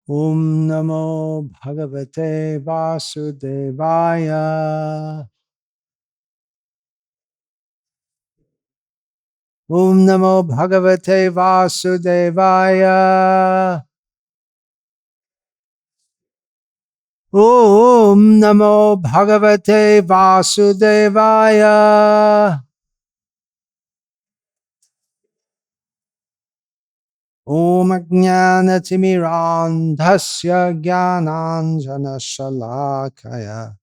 Om Namo Bhagavate Vasudevaya. Om Namo Bhagavate Vasudevaya. Om Namo Bhagavate Vasudevaya. Om Ajnanatimirandhasya Jnananjana Shalakaya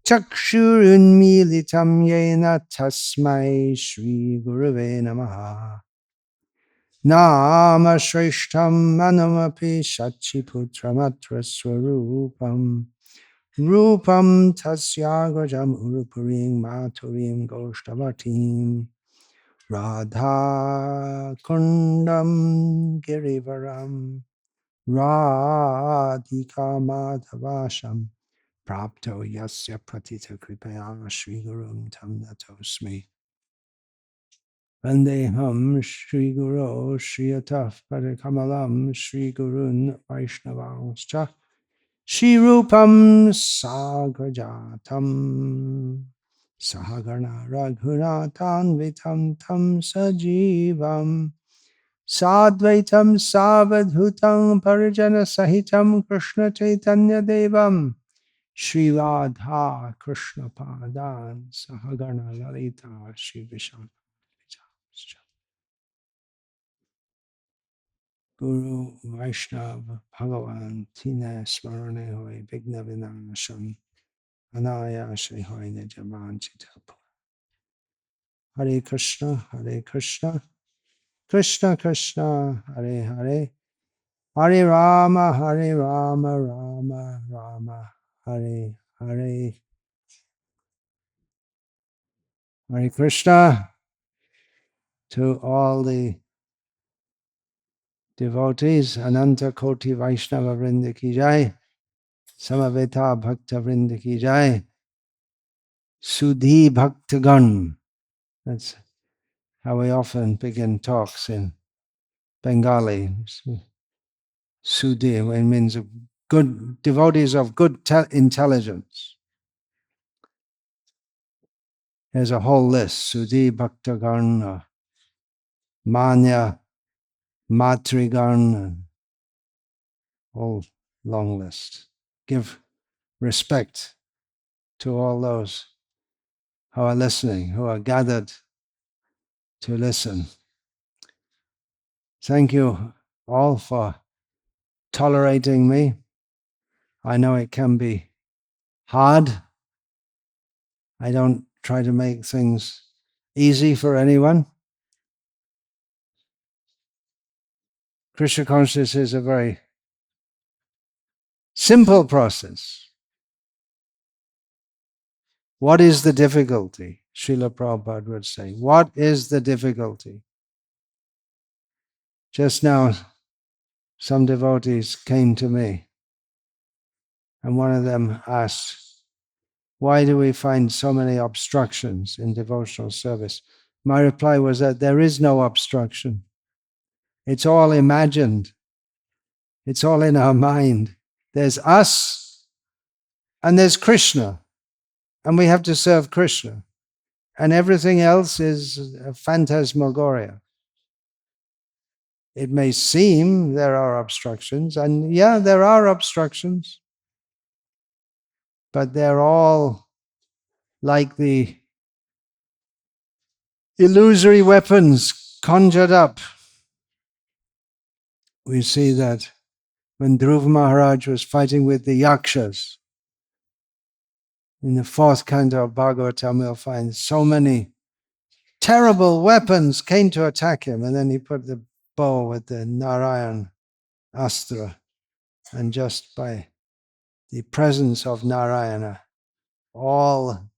Chakshurunmilitam Yena Tasmai Shri Gurave Namaha Nama Shrishtam Manamapi Shachiputramatra Swarupam Rupam Tasyagrajam Urupurim Maturim Goshtavatim Radha Kundam Girivaram Radhika Madhavasham Prapto Yasya Pratita Kripaya Shri Gurum Tam Natosmi Vandeham Shri Guru Shri Ataf Padakamalam Shri Gurun Vaishnavanscha Shri Rupam Sagrajatam Sahagana Raghunatan Vitam Tam Sajivam Sadvaitam Savadhutam Parijana Sahitam Krishna Chaitanya Devam Shri Radha Krishna Padan Sahagana Lalita Shri Visham Guru Vaishnav Bhagavan Tina Smarane Hoy Vigna Vinasham Anaya Shri Hoy Nijaman Chitapa Hare Krishna Hare Krishna Krishna Krishna Hare Hare Hare Rama Rama Rama Hare Hare Hare Krishna to all the devotees, Ananta Koti Vaishnava Vrinda Ki Jai, Samaveta Bhakta Vrinda Ki Jai, Sudhi Bhaktagan. That's how we often begin talks in Bengali. Sudhi, it means good devotees of good intelligence. There's a whole list, Sudhi Bhaktagan, Manya, Matrigan, whole long list. Give respect to all those who are listening, who are gathered to listen. Thank you all for tolerating me. I know it can be hard. I don't try to make things easy for anyone. Krishna consciousness is a very simple process. What is the difficulty? Srila Prabhupada would say, what is the difficulty? Just now, some devotees came to me, and one of them asked, why do we find so many obstructions in devotional service? My reply was that there is no obstruction. It's all imagined. It's all in our mind. There's us and there's Krishna, and we have to serve Krishna. And everything else is a phantasmagoria. It may seem there are obstructions, and yeah, there are obstructions, but they're all like the illusory weapons conjured up. We see that when Dhruva Maharaj was fighting with the yakshas, in the fourth canto of Bhagavatam, we'll find so many terrible weapons came to attack him, and then he put the bow with the Narayan Astra, and just by the presence of Narayana, all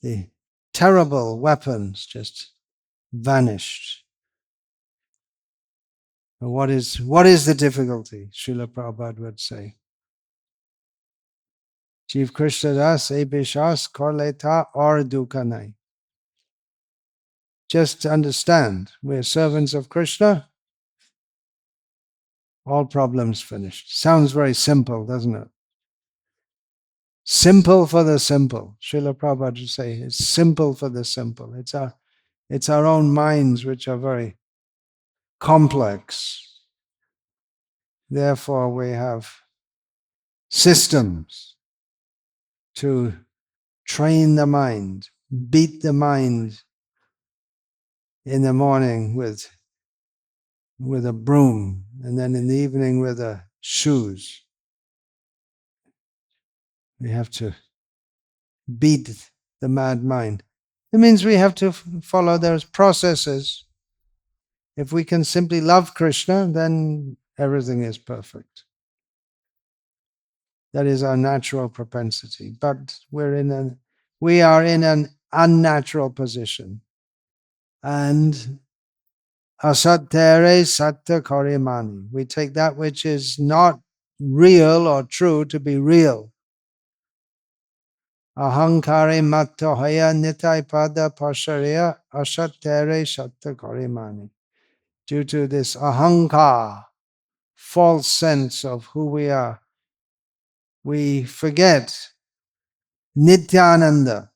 the terrible weapons just vanished. What is the difficulty? Srila Prabhupada would say. Chief Krishna Das, e bishas korleta or dukanai. Just understand, we're servants of Krishna. All problems finished. Sounds very simple, doesn't it? Simple for the simple. Srila Prabhupada would say, it's simple for the simple. It's our own minds which are very complex. Therefore, we have systems to train the mind, beat the mind in the morning with a broom, and then in the evening with shoes. We have to beat the mad mind. It means we have to follow those processes. If we can simply love Krishna, then everything is perfect. That is our natural propensity. But we are in an unnatural position. And asattere satta karimani. We take that which is not real or true to be real. Ahankare mattohaya nitai pada pasharya asattere satta karimani. Due to this ahankar, false sense of who we are, we forget Nityananda.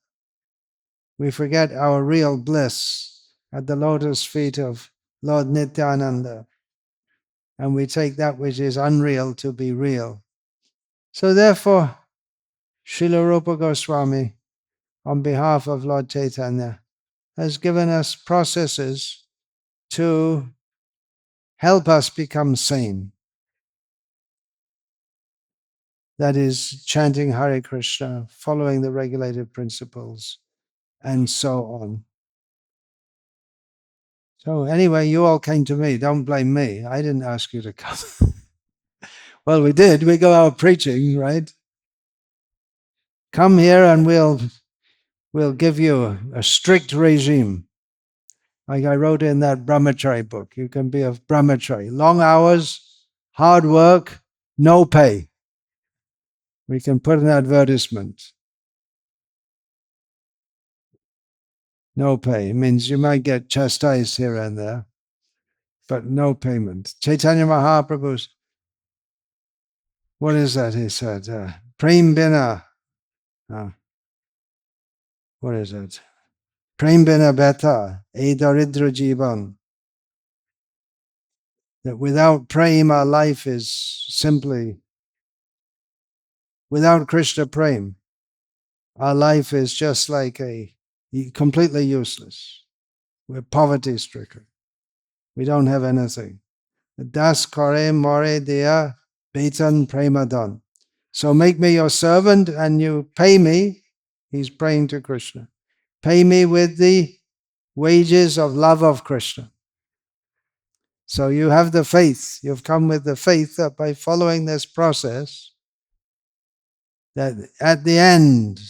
We forget our real bliss at the lotus feet of Lord Nityananda. And we take that which is unreal to be real. So therefore, Srila Rupa Goswami, on behalf of Lord Chaitanya, has given us processes to help us become sane. That is, chanting Hare Krishna, following the regulated principles, and so on. So anyway, you all came to me. Don't blame me. I didn't ask you to come. Well, we did. We go out preaching, right? Come here and we'll give you a strict regime. Like I wrote in that brahmachari book. You can be a brahmachari. Long hours, hard work, no pay. We can put an advertisement. No pay. It means you might get chastised here and there, but no payment. Chaitanya Mahaprabhu's, what is that he said? Prem bina. What is it? Prem bina beta, e daridra jivan. That without prem, our life is simply, without Krishna prem, our life is just like completely useless. We're poverty stricken. We don't have anything. Das kare more dia betan premadan. So make me your servant and you pay me. He's praying to Krishna. Pay me with the wages of love of Krishna. So you have the faith. You've come with the faith that by following this process, that at the end,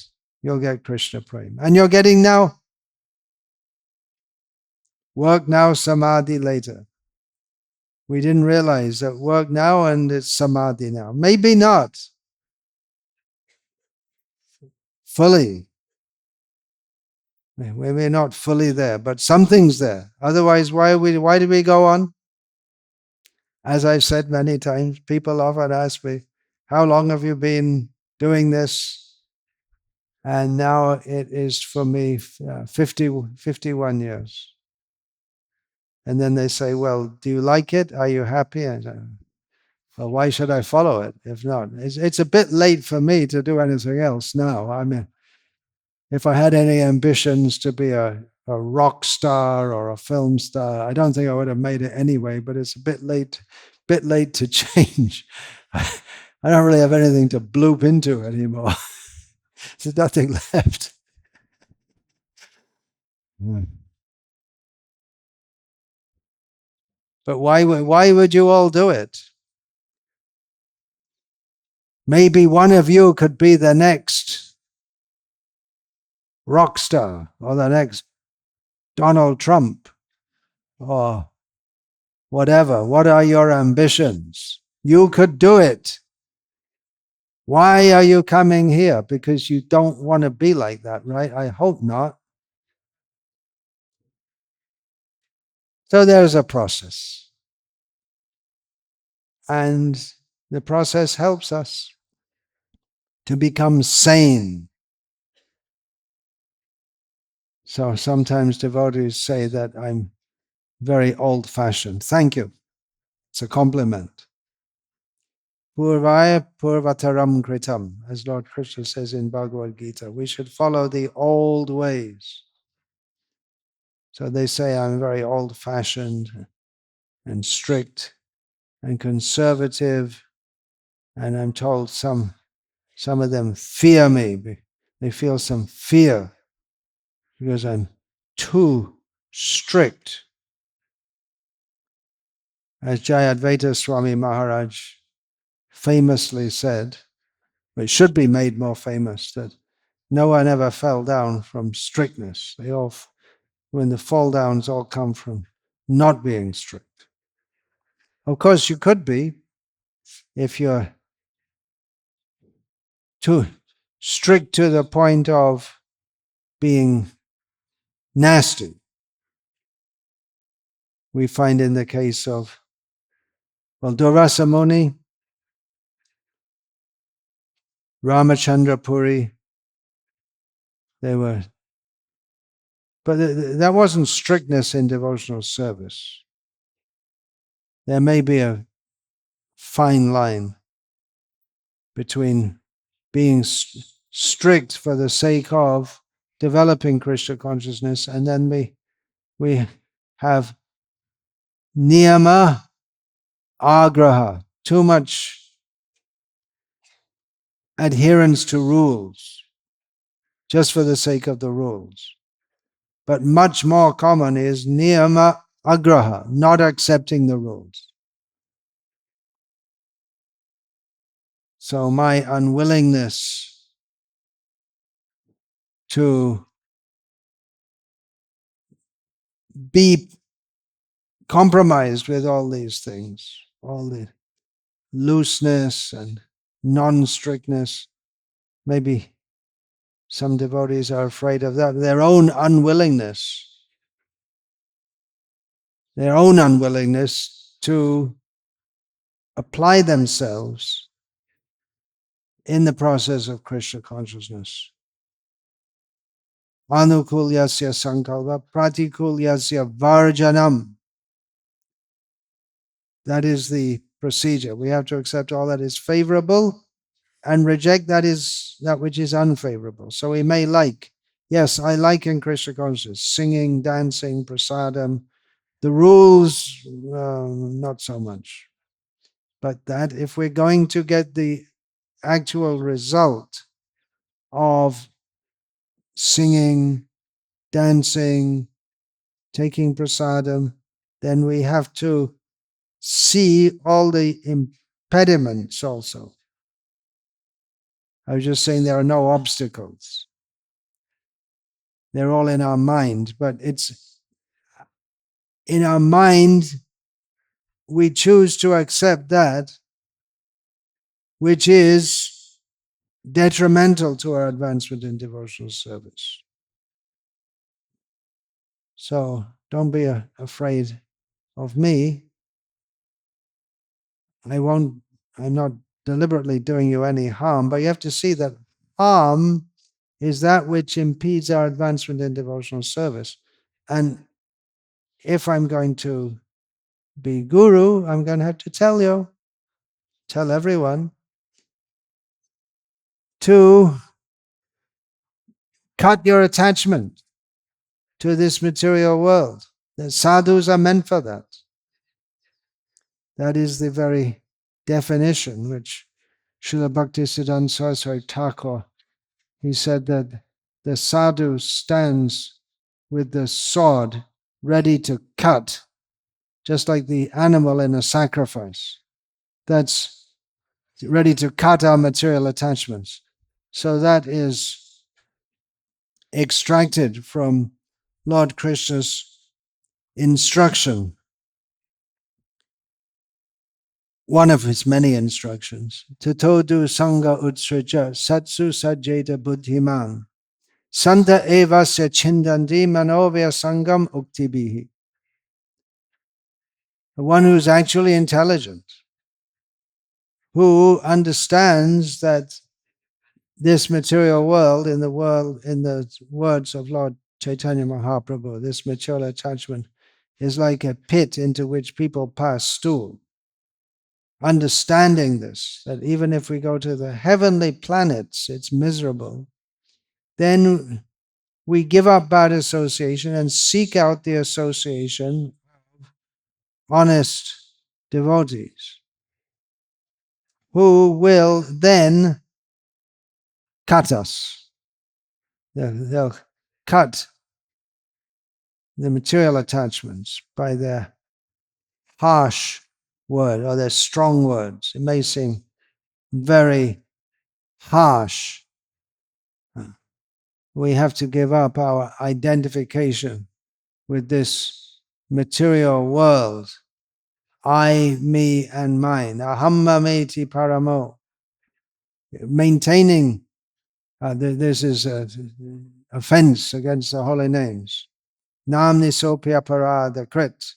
you'll get Krishna prema. And you're getting now. Work now, samadhi later. We didn't realize that work now and it's samadhi now. Maybe not fully. We're not fully there, but something's there. Otherwise, why do we go on? As I've said many times, people often ask me, how long have you been doing this? And now it is for me 51 years. And then they say, well, do you like it? Are you happy? And I say, well, why should I follow it if not? It's a bit late for me to do anything else now. I mean, if I had any ambitions to be a rock star or a film star, I don't think I would have made it anyway, but it's a bit late to change. I don't really have anything to bloop into anymore. There's nothing left. But why would you all do it? Maybe one of you could be the next rock star or the next Donald Trump or whatever. What are your ambitions? You could do it. Why are you coming here? Because you don't want to be like that, right? I hope not. So there's a process. And the process helps us to become sane. So sometimes devotees say that I'm very old-fashioned. Thank you. It's a compliment. Purvaya purvataram kritam, as Lord Krishna says in Bhagavad-gita. We should follow the old ways. So they say I'm very old-fashioned and strict and conservative, and I'm told some of them fear me. They feel some fear because I'm too strict. As Jayadvaita Swami Maharaj famously said, it should be made more famous, that no one ever fell down from strictness. When the fall downs all come from not being strict. Of course, you could be if you're too strict to the point of being nasty. We find in the case of, Durvasa Muni, Ramachandra Puri, but that wasn't strictness in devotional service. There may be a fine line between being strict for the sake of developing Krishna consciousness, and then we have niyama agraha, too much adherence to rules, just for the sake of the rules. But much more common is niyama agraha, not accepting the rules. So my unwillingness to be compromised with all these things, all the looseness and non-strictness, maybe some devotees are afraid of that, their own unwillingness to apply themselves in the process of Krishna consciousness. Anukulyasya sankalpa pratikulyasya varjanam. That is the procedure. We have to accept all that is favorable and reject that which is unfavorable. So we may yes, I like in Krishna consciousness, singing, dancing, prasadam. The rules, not so much. But that if we're going to get the actual result of singing, dancing, taking prasadam, then we have to see all the impediments also. I was just saying there are no obstacles. They're all in our mind, but it's in our mind we choose to accept that which is detrimental to our advancement in devotional service. So don't be afraid of me. I'm not deliberately doing you any harm, but you have to see that harm is that which impedes our advancement in devotional service. And if I'm going to be guru, I'm going to have to tell everyone to cut your attachment to this material world. The sadhus are meant for that. That is the very definition which Srila Bhaktisiddhanta Saraswati Thakur, he said that the sadhu stands with the sword ready to cut, just like the animal in a sacrifice. That's ready to cut our material attachments. So that is extracted from Lord Krishna's instruction, one of his many instructions. Tatodu sangha utsraja satsu sajeta buddhiman santa evasya chindandi manovya sangam uktibihi. The one who's actually intelligent who understands that this material world, in the words of Lord Chaitanya Mahaprabhu, this material attachment is like a pit into which people pass stool. Understanding this, that even if we go to the heavenly planets, it's miserable, then we give up bad association and seek out the association of honest devotees who will then cut us. They'll cut the material attachments by their harsh word or their strong words. It may seem very harsh. We have to give up our identification with this material world. I, me, and mine. Aham mameti paramo. Maintaining, this is an offense against the holy names. Nam nisopya parada krit.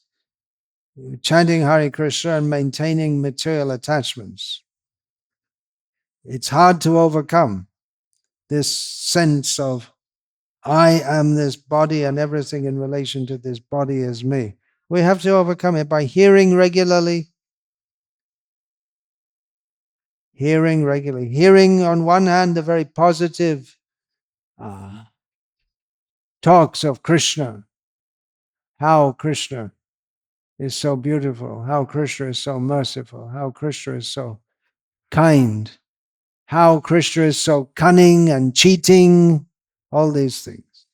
Chanting Hare Krishna and maintaining material attachments. It's hard to overcome this sense of I am this body and everything in relation to this body is me. We have to overcome it by hearing regularly. Hearing regularly. Hearing on one hand the very positive talks of Krishna. How Krishna is so beautiful. How Krishna is so merciful. How Krishna is so kind. How Krishna is so cunning and cheating. All these things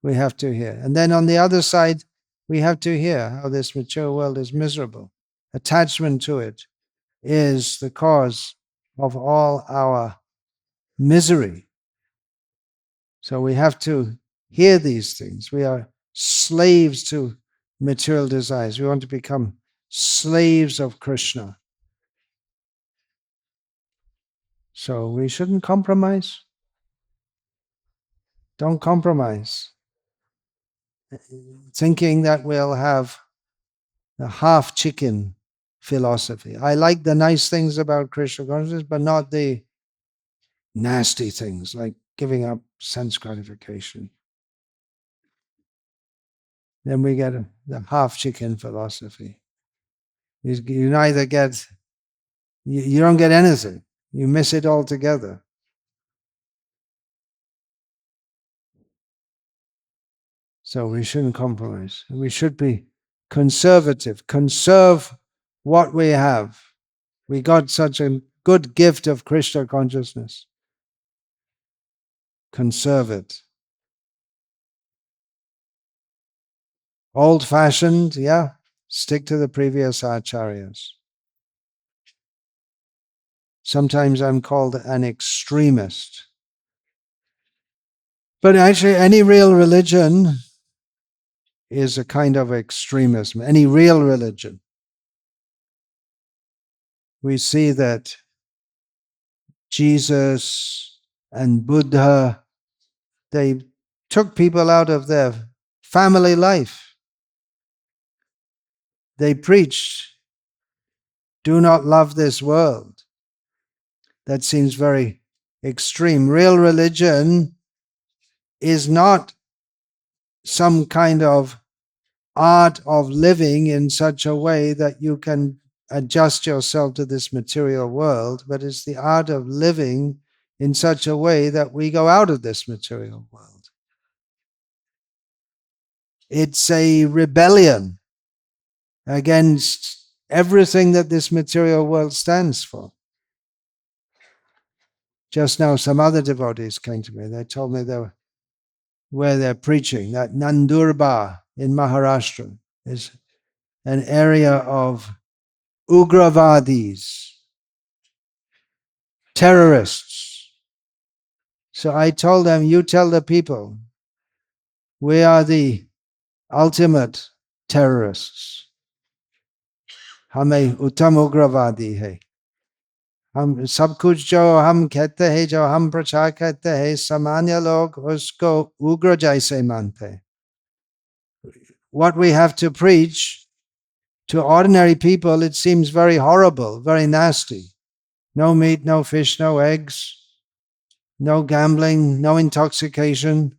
we have to hear. And then on the other side, we have to hear how this mature world is miserable. Attachment to it is the cause of all our misery. So we have to hear these things. We are slaves to material desires. We want to become slaves of Krishna. So we shouldn't compromise. Don't compromise. Thinking that we'll have the half chicken philosophy. I like the nice things about Krishna consciousness, but not the nasty things like giving up sense gratification. Then we get the half chicken philosophy. You neither get, you don't get anything. You miss it altogether. So we shouldn't compromise. We should be conservative. Conserve what we have. We got such a good gift of Krishna consciousness. Conserve it. Old-fashioned, yeah. Stick to the previous acharyas. Sometimes I'm called an extremist. But actually, any real religion is a kind of extremism. Any real religion. We see that Jesus and Buddha, they took people out of their family life. They preached, do not love this world. That seems very extreme. Real religion is not some kind of art of living in such a way that you can adjust yourself to this material world, but it's the art of living in such a way that we go out of this material world. It's a rebellion against everything that this material world stands for. Just now, some other devotees came to me. They told me where they're preaching, that Nandurbar in Maharashtra is an area of Ugravadis, terrorists. So I told them, you tell the people, we are the ultimate terrorists. Hame uttam ugravadi hai. हम सब कुछ जो हम कहते हैं, जो हम प्रचार करते हैं, सामान्य लोग उसको उग्र जैसे मानते. What we have to preach to ordinary people, it seems very horrible, very nasty. No meat, no fish, no eggs, no gambling, no intoxication,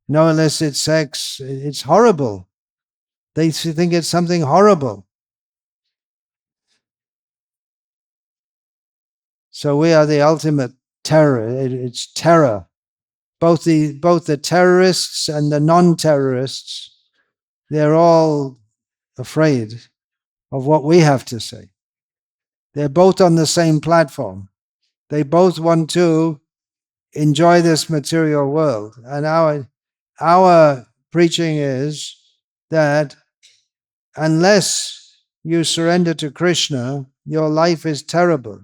no illicit sex. It's horrible. They think it's something horrible. So we are the ultimate terror. It's terror. Both the terrorists and the non-terrorists, they're all afraid of what we have to say. They're both on the same platform. They both want to enjoy this material world. And our preaching is that unless you surrender to Krishna, your life is terrible.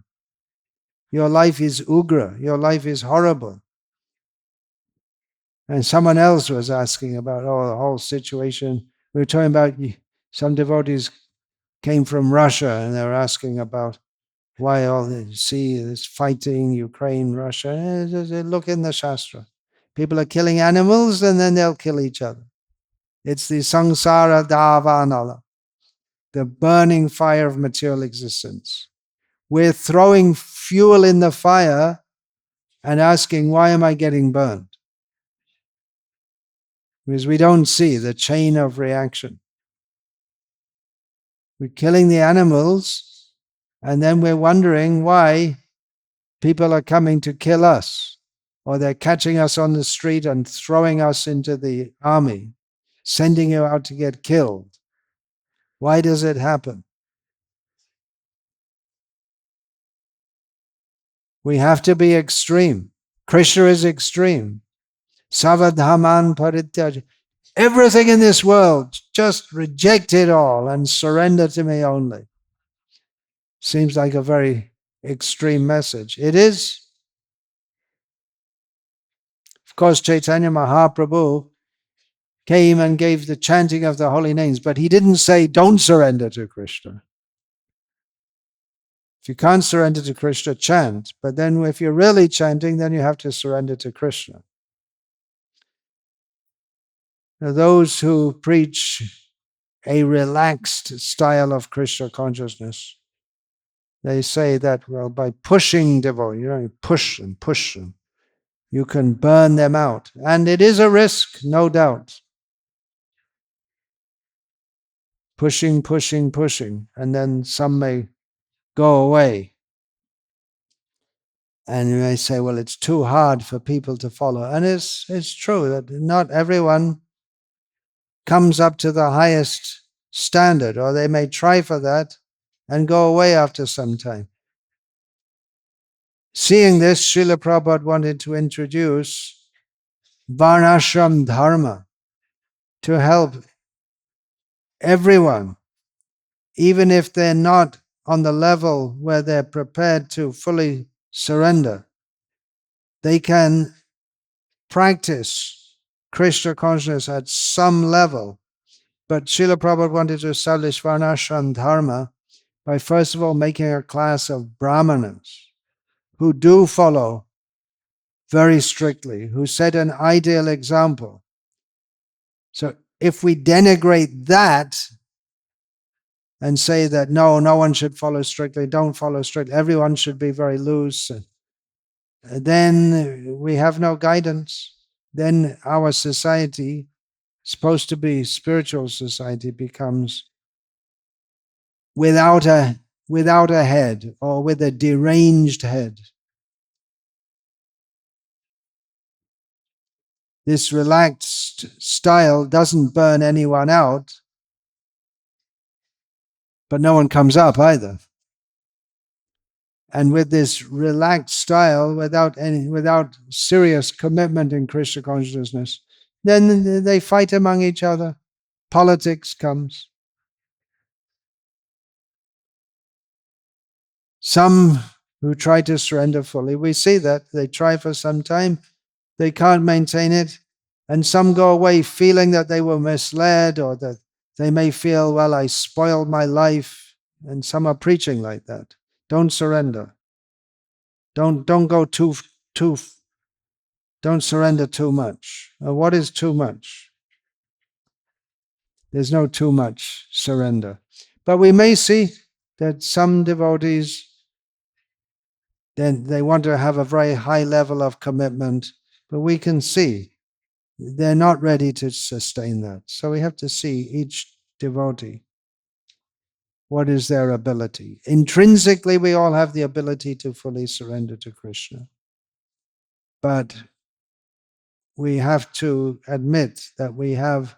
Your life is ugra. Your life is horrible. And someone else was asking about the whole situation. We were talking about some devotees came from Russia and they were asking about why all this fighting, Ukraine, Russia. Look in the Shastra. People are killing animals and then they'll kill each other. It's the samsara davanala, the burning fire of material existence. We're throwing fuel in the fire and asking, why am I getting burned? Because we don't see the chain of reaction. We're killing the animals, and then we're wondering why people are coming to kill us, or they're catching us on the street and throwing us into the army, sending you out to get killed. Why does it happen? We have to be extreme. Krishna is extreme. Savadhaman parityaja. Everything in this world, just reject it all and surrender to me only. Seems like a very extreme message. It is. Of course, Chaitanya Mahaprabhu came and gave the chanting of the holy names, but he didn't say, don't surrender to Krishna. If you can't surrender to Krishna, chant. But then if you're really chanting, then you have to surrender to Krishna. Now, those who preach a relaxed style of Krishna consciousness, they say that, well, by pushing devotees, you push them, you can burn them out. And it is a risk, no doubt. Pushing, and then some may go away. And you may say, well, it's too hard for people to follow. And it's true that not everyone comes up to the highest standard, or they may try for that and go away after some time. Seeing this, Srila Prabhupada wanted to introduce Varnashram Dharma to help everyone, even if they're not on the level where they're prepared to fully surrender. They can practice Krishna consciousness at some level. But Srila Prabhupada wanted to establish Varnashram Dharma by first of all making a class of Brahmanas who do follow very strictly, who set an ideal example. So if we denigrate that and say that no one should follow strictly, don't follow strictly, everyone should be very loose, then we have no guidance. Then our society, supposed to be spiritual society, becomes without a head, or with a deranged head. This relaxed style doesn't burn anyone out, but no one comes up either. And with this relaxed style, without serious commitment in Krishna consciousness, then they fight among each other. Politics comes. Some who try to surrender fully, we see that they try for some time, they can't maintain it, and some go away feeling that they were misled, or that they may feel, well, I spoiled my life, and some are preaching like that. Don't surrender. Don't go don't surrender too much. What is too much? There's no too much surrender. But we may see that some devotees Then they want to have a very high level of commitment, but we can see they're not ready to sustain that. So we have to see each devotee. What is their ability? Intrinsically, we all have the ability to fully surrender to Krishna. But we have to admit that we have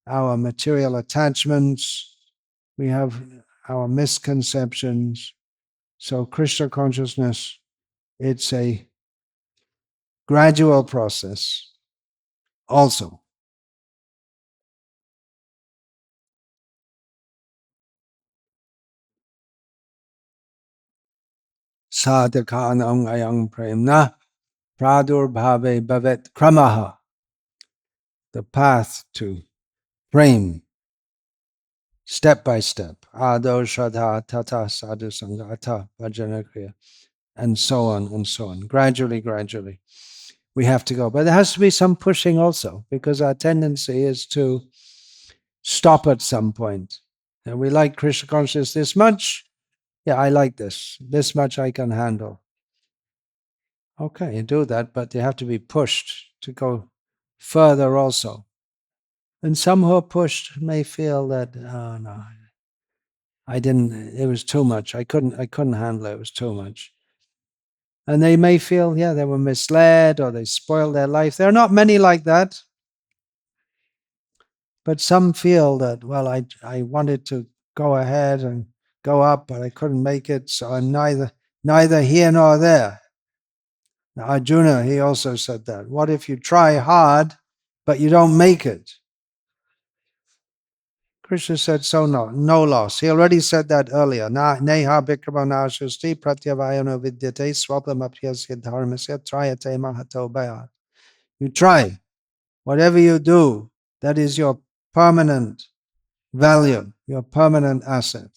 our material attachments, we have our misconceptions. So Krishna consciousness, it's a gradual process also. Sadhakanam ayang premna pradurbhave bhavet kramaha. The path to prem, step by step. Ado shraddha tata sadhu sangha bhajana kriya, and so on and so on. Gradually, we have to go. But there has to be some pushing also, because our tendency is to stop at some point. And we like Krishna consciousness this much. Yeah, I like this. This much I can handle. Okay, you do that, but you have to be pushed to go further also. And some who are pushed may feel that, oh no, it was too much. I couldn't handle it. It was too much. And they may feel, yeah, they were misled or they spoiled their life. There are not many like that. But some feel that, well, I wanted to go ahead and go up, but I couldn't make it, so I'm neither here nor there. Now, Arjuna, he also said that. What if you try hard, but you don't make it? Krishna said, so no loss. He already said that earlier. Neha bhikrama shusti pratyavayano vidyate swapam apyasya dharmasya trayate mahato bhaya. You try. Whatever you do, that is your permanent value, your permanent asset.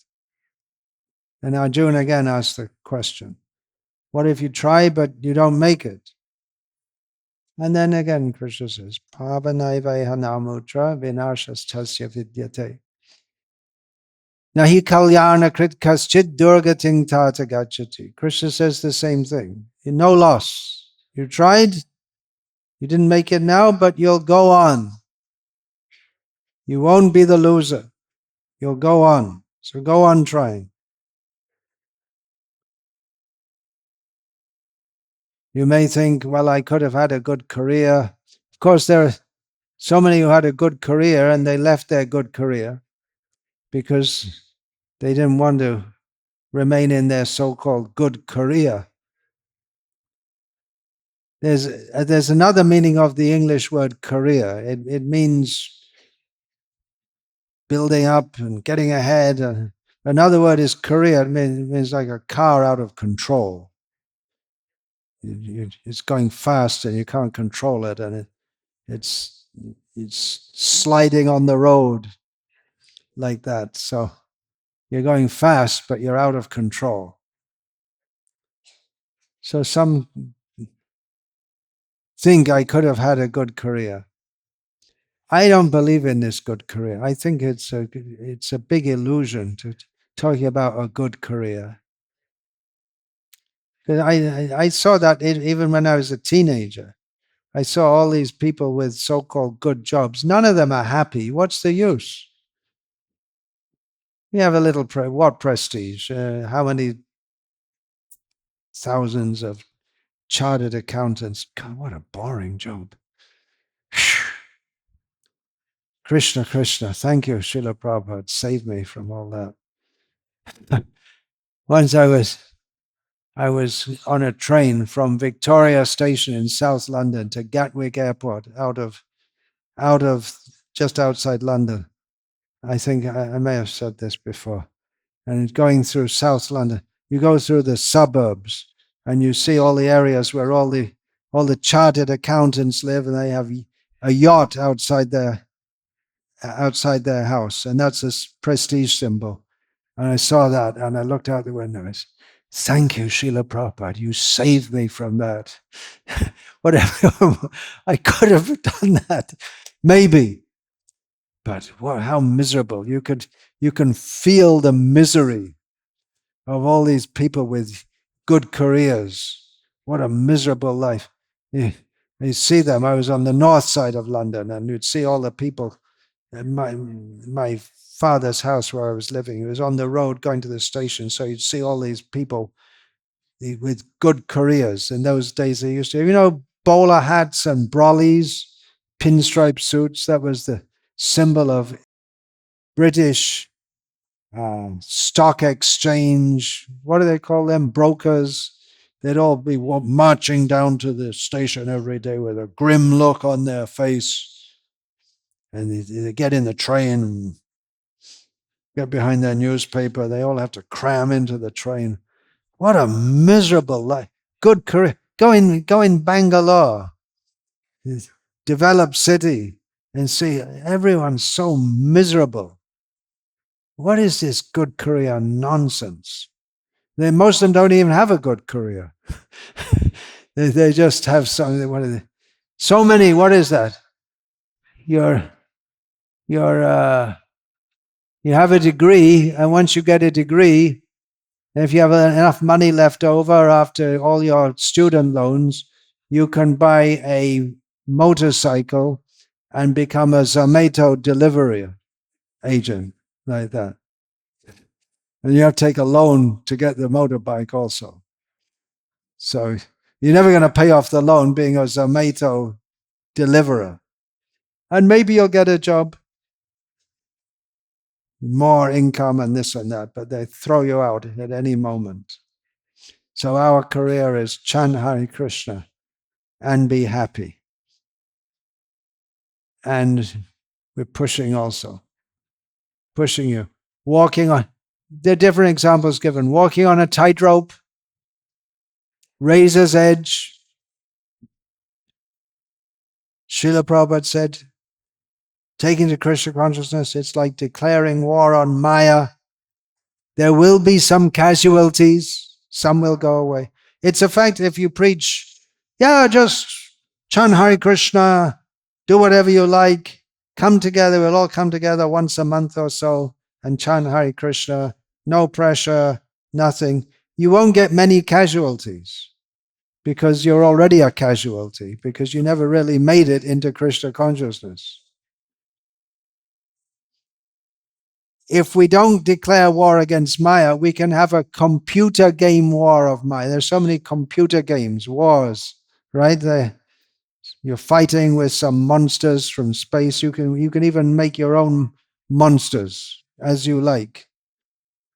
And Arjuna again asked the question, what if you try but you don't make it? And then again Krishna says, Pavanaivaha namutra vinashastasya vidyate. Nahi kalyana krit kaschid durgating tata gachati. Krishna says the same thing. No loss. You tried, you didn't make it now, but you'll go on. You won't be the loser. You'll go on. So go on trying. You may think, well, I could have had a good career. Of course, there are so many who had a good career and they left their good career because they didn't want to remain in their so-called good career. There's another meaning of the English word career. It means building up and getting ahead. Another word is career. It means like a car out of control. It's going fast and you can't control it, and it's sliding on the road like that. So you're going fast, but you're out of control. So some think I could have had a good career. I don't believe in this good career. I think it's a big illusion to talking about a good career. I saw that even when I was a teenager. I saw all these people with so-called good jobs. None of them are happy. What's the use? You have a little, what prestige? How many thousands of chartered accountants? God, what a boring job. Krishna, thank you, Srila Prabhupada, saved me from all that. Once I was on a train from Victoria Station in South London to Gatwick Airport, out of just outside London. I think I may have said this before. And going through South London, you go through the suburbs and you see all the areas where all the chartered accountants live, and they have a yacht outside their house, and that's a prestige symbol. And I saw that, and I looked out the window. And I said, thank you, Srila Prabhupada. You saved me from that. Whatever. I could have done that, maybe. But how miserable. You can feel the misery of all these people with good careers. What a miserable life. You see them. I was on the north side of London, and you'd see all the people at my father's house where I was living. It was on the road going to the station, so you'd see all these people with good careers. In those days, they used to, bowler hats and brollies, pinstripe suits. That was the symbol of British stock exchange. What do they call them? Brokers. They'd all be marching down to the station every day with a grim look on their face. And they get in the train and get behind their newspaper. They all have to cram into the train. What a miserable life. Good career. Go in Bangalore, developed city, and see everyone's so miserable. What is this good career nonsense? Most of them don't even have a good career. they just have something. So many. What is that? You have a degree, and once you get a degree, if you have enough money left over after all your student loans, you can buy a motorcycle and become a Zomato delivery agent like that. And you have to take a loan to get the motorbike also. So you're never going to pay off the loan being a Zomato deliverer. And maybe you'll get a job, more income and this and that, but they throw you out at any moment. So our career is chant Hare Krishna and be happy. And we're pushing you. Walking on, there are different examples given. Walking on a tightrope, razor's edge. Srila Prabhupada said, taking to Krishna consciousness, it's like declaring war on Maya. There will be some casualties, some will go away. It's a fact if you preach, just chant Hare Krishna, do whatever you like, come together, we'll all come together once a month or so and chant Hare Krishna, no pressure, nothing. You won't get many casualties because you're already a casualty, because you never really made it into Krishna consciousness. If we don't declare war against Maya, we can have a computer game war of Maya. There's so many computer games, wars, right? You're fighting with some monsters from space. You can even make your own monsters as you like.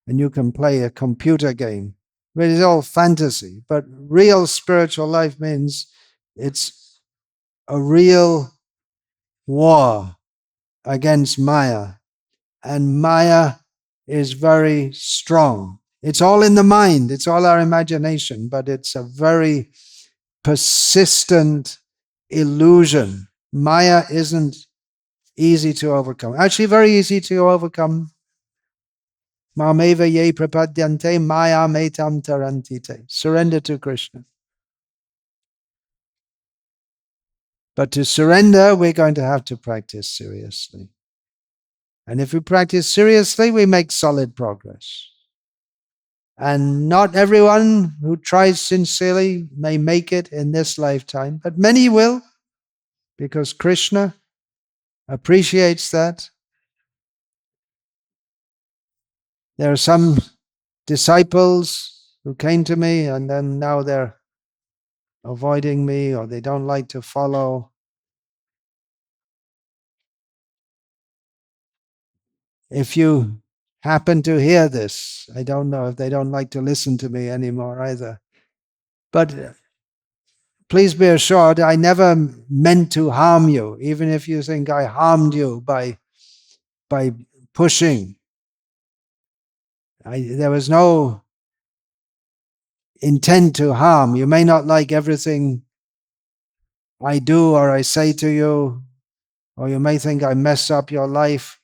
And you can play a computer game. But it's all fantasy. But real spiritual life means it's a real war against Maya. And Maya is very strong. It's all in the mind. It's all our imagination. But it's a very persistent illusion. Maya isn't easy to overcome. Actually, very easy to overcome. Mameva ye prapadyante maya metam tarantite. Surrender to Krishna. But to surrender, we're going to have to practice seriously. And if we practice seriously, we make solid progress. And not everyone who tries sincerely may make it in this lifetime, but many will, because Krishna appreciates that. There are some disciples who came to me and then now they're avoiding me or they don't like to follow. If you happen to hear this, I don't know if they don't like to listen to me anymore either. But please be assured, I never meant to harm you, even if you think I harmed you by pushing. There was no intent to harm. You may not like everything I do or I say to you, or you may think I mess up your life.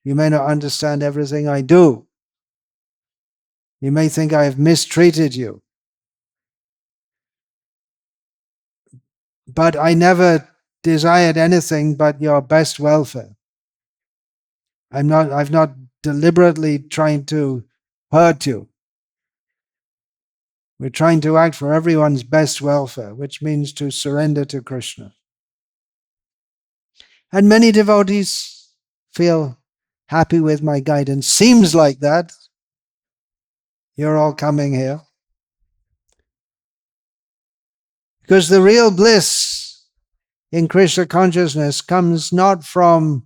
You may not understand everything I do. You may think I have mistreated you. But I never desired anything but your best welfare. I've not deliberately trying to hurt you. We're trying to act for everyone's best welfare, which means to surrender to Krishna. And many devotees feel happy with my guidance. Seems like that. You're all coming here. Because the real bliss in Krishna consciousness comes not from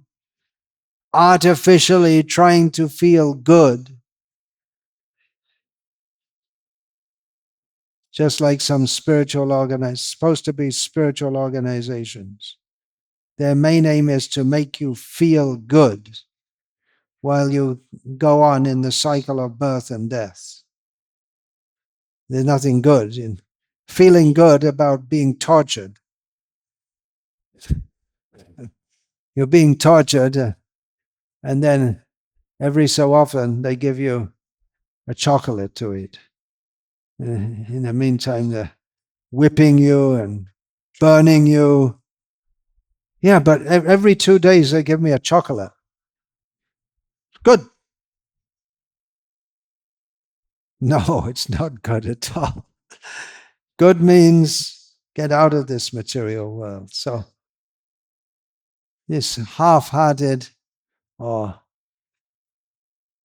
artificially trying to feel good, just like some supposed to be spiritual organizations. Their main aim is to make you feel good while you go on in the cycle of birth and death. There's nothing good in feeling good about being tortured. You're being tortured, and then every so often they give you a chocolate to eat. In the meantime, they're whipping you and burning you. Yeah, but every 2 days they give me a chocolate. Good. No, it's not good at all. Good means get out of this material world. So this half-hearted or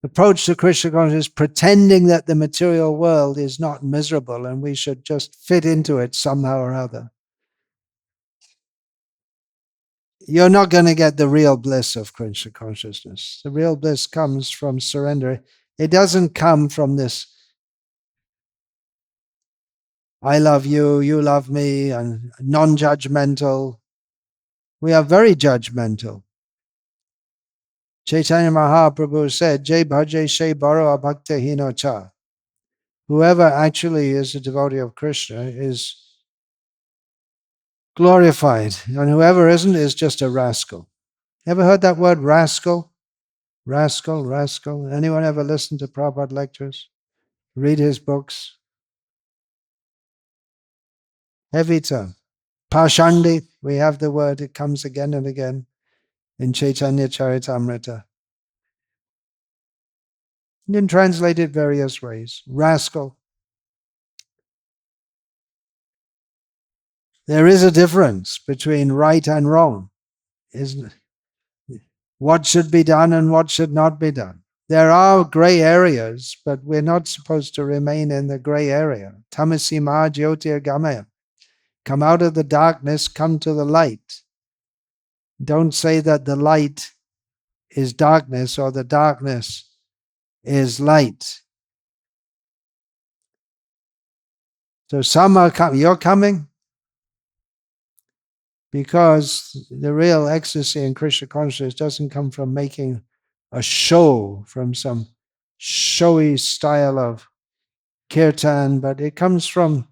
approach to Krishna consciousness, pretending that the material world is not miserable and we should just fit into it somehow or other. You're not going to get the real bliss of Krishna consciousness. The real bliss comes from surrender. It doesn't come from this I love you, you love me, and non-judgmental. We are very judgmental. Chaitanya Mahaprabhu said, Jai bhaje she baro abhakta hino cha. Whoever actually is a devotee of Krishna is glorified, and whoever isn't is just a rascal. Ever heard that word rascal? Rascal, rascal. Anyone ever listened to Prabhupada lectures? Read his books? Heavy term. Pashandi, we have the word, it comes again and again in Caitanya-caritamrta. You can translate it various ways. Rascal. There is a difference between right and wrong, isn't it? What should be done and what should not be done. There are gray areas, but we're not supposed to remain in the gray area. Tamasi ma jyotir gamaya. Come out of the darkness, come to the light. Don't say that the light is darkness or the darkness is light. So some are coming. You're coming? Because the real ecstasy in Krishna consciousness doesn't come from making a show, from some showy style of kirtan, but it comes from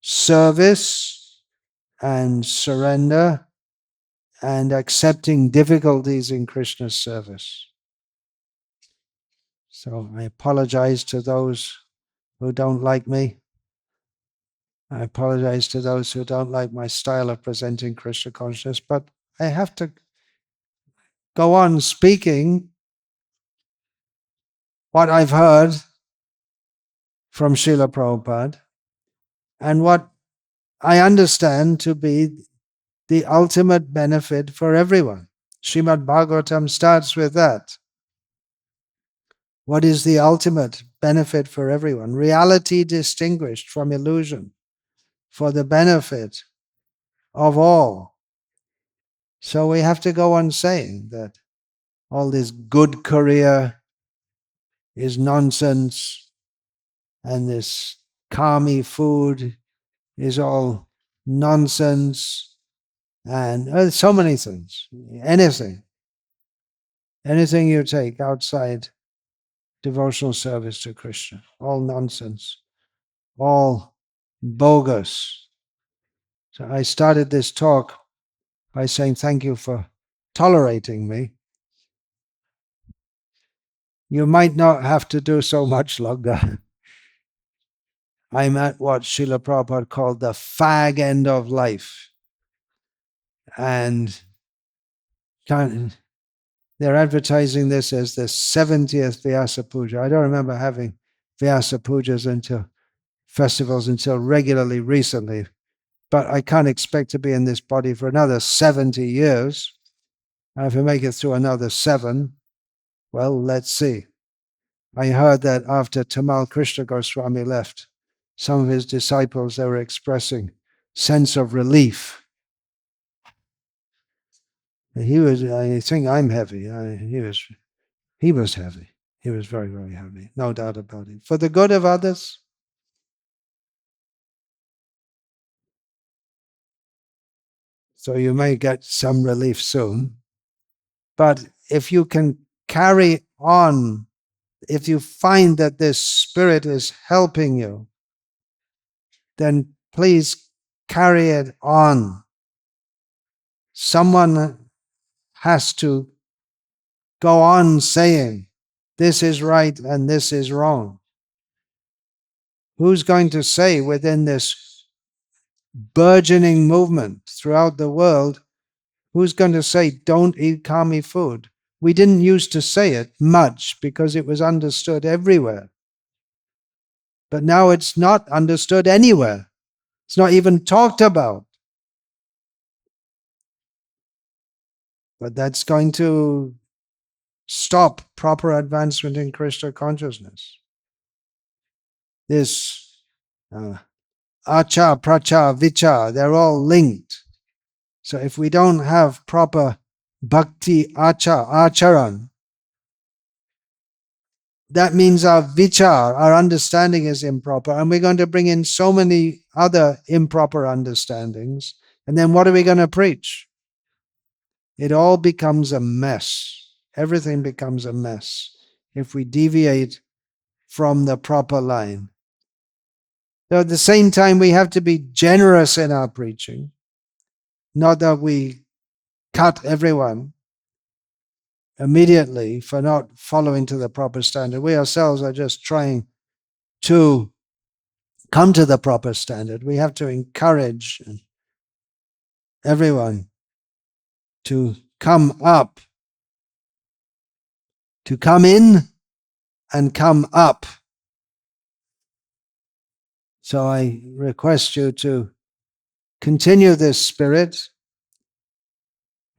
service and surrender and accepting difficulties in Krishna's service. So I apologize to those who don't like me. I apologize to those who don't like my style of presenting Krishna consciousness, but I have to go on speaking what I've heard from Srila Prabhupada and what I understand to be the ultimate benefit for everyone. Srimad Bhagavatam starts with that. What is the ultimate benefit for everyone? Reality distinguished from illusion for the benefit of all. So we have to go on saying that all this good career is nonsense and this kami food is all nonsense and so many things. Anything you take outside devotional service to Krishna, all nonsense, all bogus. So I started this talk by saying thank you for tolerating me. You might not have to do so much longer. I'm at what Srila Prabhupada called the fag end of life. And they're advertising this as the 70th Vyasa Puja. I don't remember having Vyasa Pujas until festivals until regularly recently. But I can't expect to be in this body for another 70 years. If I make it through another 7, well, let's see. I heard that after Tamal Krishna Goswami left, some of his disciples, they were expressing sense of relief. He was, I think I'm heavy. He was heavy. He was very, very heavy. No doubt about it. For the good of others. So you may get some relief soon. But if you can carry on, if you find that this spirit is helping you, then please carry it on. Someone has to go on saying, this is right and this is wrong. Who's going to say within this burgeoning movement throughout the world, who's going to say, don't eat kami food? We didn't used to say it much because it was understood everywhere. But now it's not understood anywhere. It's not even talked about. But that's going to stop proper advancement in Krishna consciousness. This acha, pracha, vicha, they're all linked. So if we don't have proper bhakti acharan, that means our vichar, our understanding is improper, and we're going to bring in so many other improper understandings. And then what are we going to preach? It all becomes a mess. Everything becomes a mess if we deviate from the proper line. So at the same time, we have to be generous in our preaching, not that we cut everyone immediately for not following to the proper standard. We ourselves are just trying to come to the proper standard. We have to encourage everyone to come up, to come in and come up. So I request you to continue this spirit.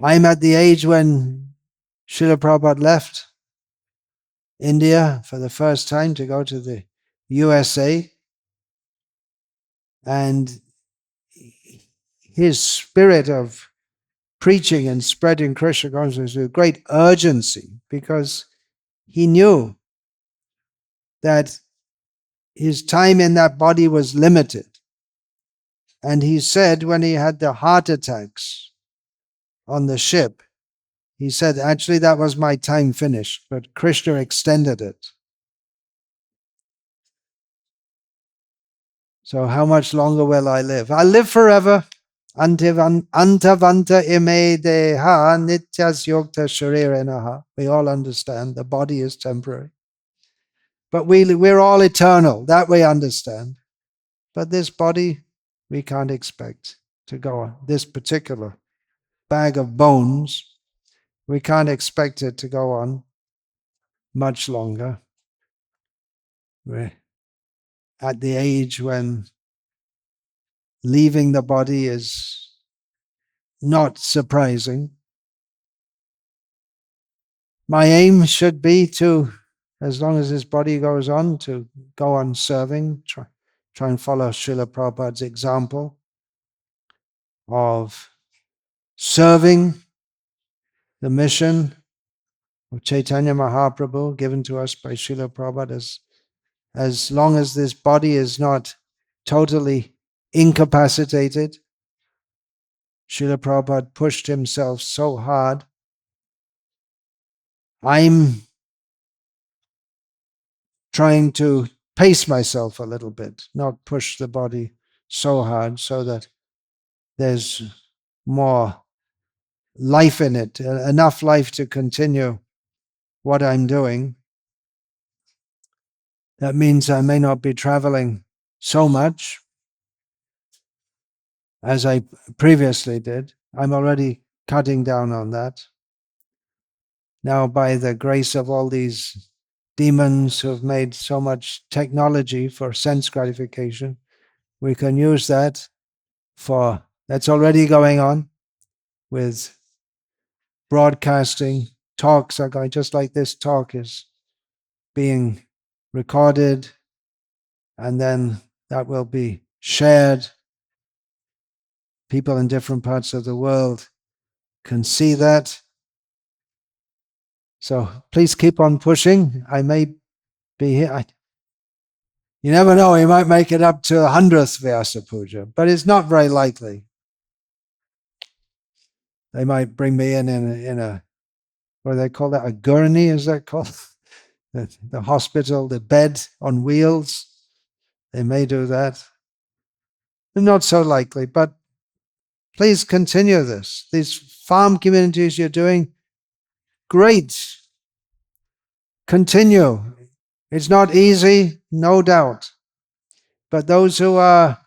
I'm at the age when Srila Prabhupada left India for the first time to go to the USA. And his spirit of preaching and spreading Krishna consciousness with great urgency, because he knew that his time in that body was limited. And he said when he had the heart attacks on the ship, he said, actually, that was my time finished, but Krishna extended it. So how much longer will I live? I'll live forever. Antavanta ime deha nityas yokta sharirenaha. We all understand the body is temporary. But we're all eternal. That we understand. But this body, we can't expect to go on. This particular bag of bones, we can't expect it to go on much longer. We're at the age when leaving the body is not surprising. My aim should be to, as long as this body goes on, to go on serving, try and follow Srila Prabhupada's example of serving the mission of Chaitanya Mahaprabhu given to us by Srila Prabhupada. As long as this body is not totally incapacitated, Srila Prabhupada pushed himself so hard. I'm trying to pace myself a little bit, not push the body so hard so that there's more life in it, enough life to continue what I'm doing. That means I may not be traveling so much as I previously did. I'm already cutting down on that. Now, by the grace of all these demons who have made so much technology for sense gratification. We can use that for, that's already going on with broadcasting. Talks are going, just like this talk is being recorded, and then that will be shared. People in different parts of the world can see that. So please keep on pushing. I may be here. You never know, we might make it up to 100th Vyasa Puja, but it's not very likely. They might bring me in a what do they call that? A gurney, is that called? The hospital, the bed on wheels. They may do that. Not so likely, but please continue this. These farm communities you're doing, great. Continue. It's not easy, no doubt. But those who are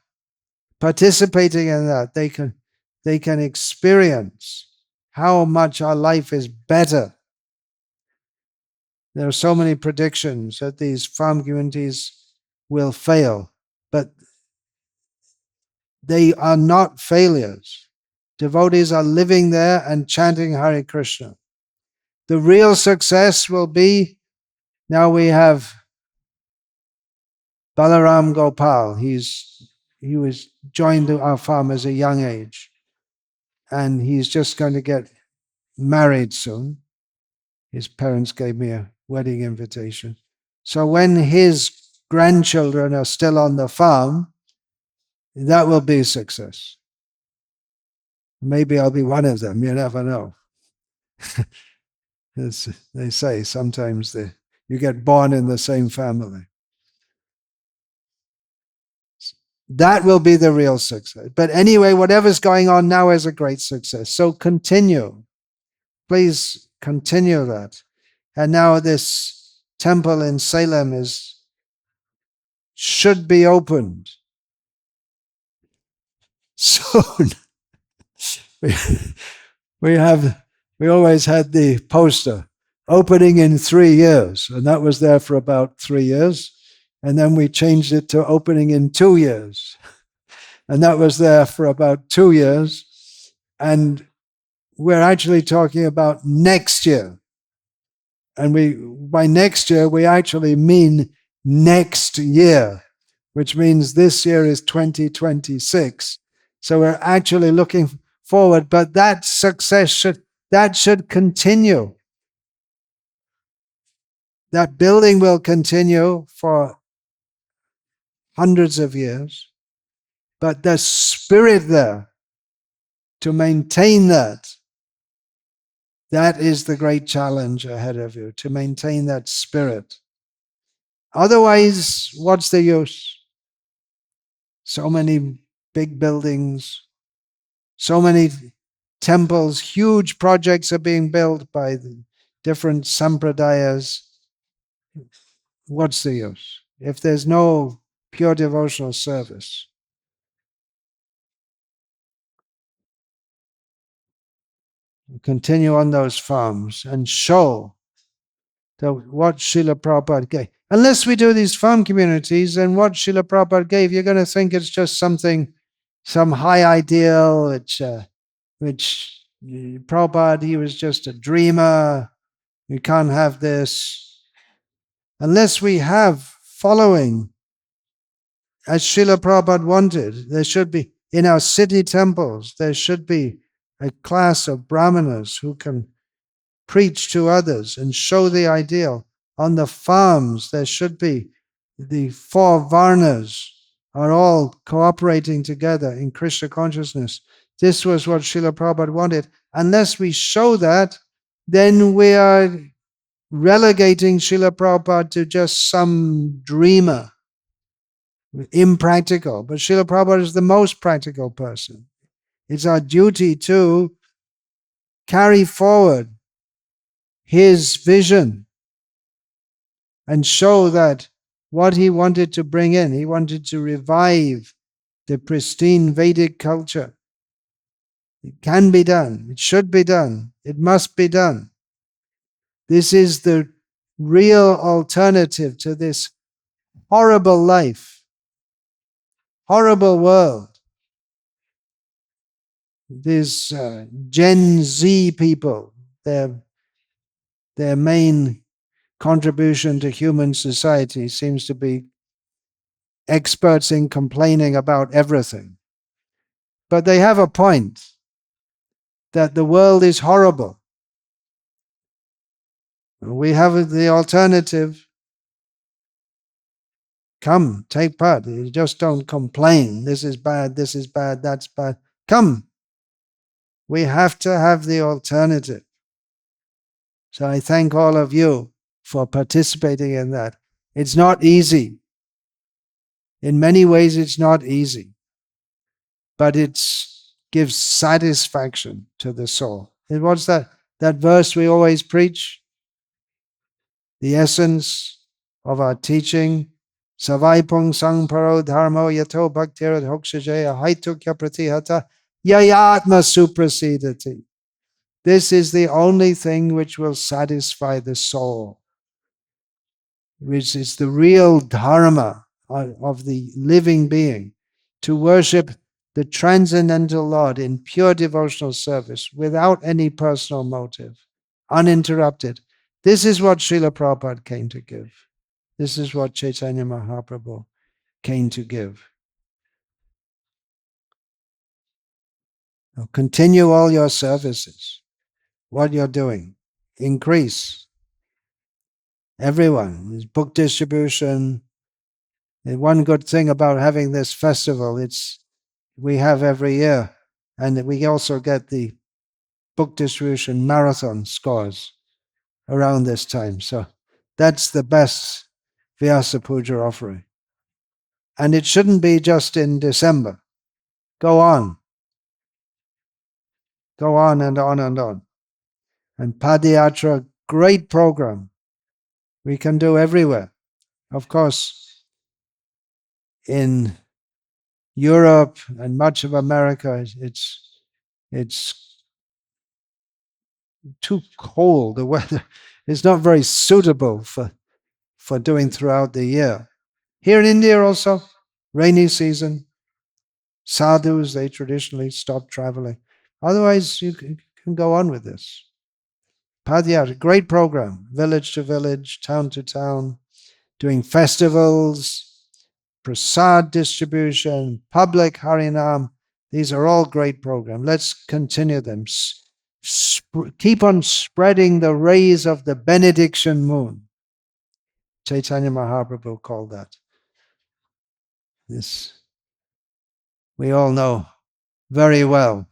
participating in that, they can experience how much our life is better. There are so many predictions that these farm communities will fail, but they are not failures. Devotees are living there and chanting Hare Krishna. The real success will be, now we have Balaram Gopal. He was joined our farm as a young age, and he's just going to get married soon. His parents gave me a wedding invitation. So when his grandchildren are still on the farm, that will be a success. Maybe I'll be one of them, you never know. As they say, sometimes you get born in the same family. That will be the real success. But anyway, whatever's going on now is a great success. So continue. Please continue that. And now this temple in Salem should be opened soon. We always had the poster, opening in 3 years, and that was there for about 3 years. And then we changed it to opening in 2 years. And that was there for about 2 years. And we're actually talking about next year. And by next year, we actually mean next year, which means this year is 2026. So we're actually looking forward, but that success should continue. That building will continue for hundreds of years, but the spirit there, to maintain that is the great challenge ahead of you, to maintain that spirit. Otherwise, what's the use? So many big buildings, so many temples, huge projects are being built by the different sampradayas. What's the use if there's no pure devotional service? Continue on those farms and show what Srila Prabhupada gave. Unless we do these farm communities, then what Srila Prabhupada gave, you're going to think it's just some high ideal, which Prabhupada, he was just a dreamer. You can't have this. Unless we have following, as Srila Prabhupada wanted, there should be, in our city temples, there should be a class of brahmanas who can preach to others and show the ideal. On the farms, there should be the 4 varnas are all cooperating together in Krishna consciousness. This was what Srila Prabhupada wanted. Unless we show that, then we are relegating Srila Prabhupada to just some dreamer, impractical. But Srila Prabhupada is the most practical person. It's our duty to carry forward his vision and show that what he wanted to bring in, he wanted to revive the pristine Vedic culture. It can be done. It should be done. It must be done. This is the real alternative to this horrible life, horrible world. These Gen Z people, their main contribution to human society seems to be experts in complaining about everything. But they have a point that the world is horrible. We have the alternative. Come, take part. You just don't complain. This is bad, that's bad. Come. We have to have the alternative. So I thank all of you for participating in that. It's not easy. In many ways, it's not easy. But it gives satisfaction to the soul. And what's that verse we always preach? The essence of our teaching. Savaipung sangparo dharmo yato bhaktirad hokshajaya haitukya pratihata yayatma suprasidati. This is the only thing which will satisfy the soul, which is the real dharma of the living being, to worship the transcendental Lord in pure devotional service without any personal motive, uninterrupted. This is what Srila Prabhupada came to give. This is what Chaitanya Mahaprabhu came to give. Now continue all your services, what you're doing. Increase. Everyone. There's book distribution. And one good thing about having this festival, we have every year, and we also get the book distribution marathon scores around this time. So that's the best Vyasa Puja offering. And it shouldn't be just in December. Go on. Go on and on and on. And Padayatra, great program. We can do everywhere. Of course, in Europe and much of America, it's too cold. The weather is not very suitable for doing throughout the year. Here in India also, rainy season, sadhus, they traditionally stop traveling. Otherwise, you can go on with this. Padayatra, great program, village to village, town to town, doing festivals, prasad distribution, public harinam. These are all great programs. Let's continue them. Keep on spreading the rays of the benediction moon. Chaitanya Mahaprabhu called that. This we all know very well.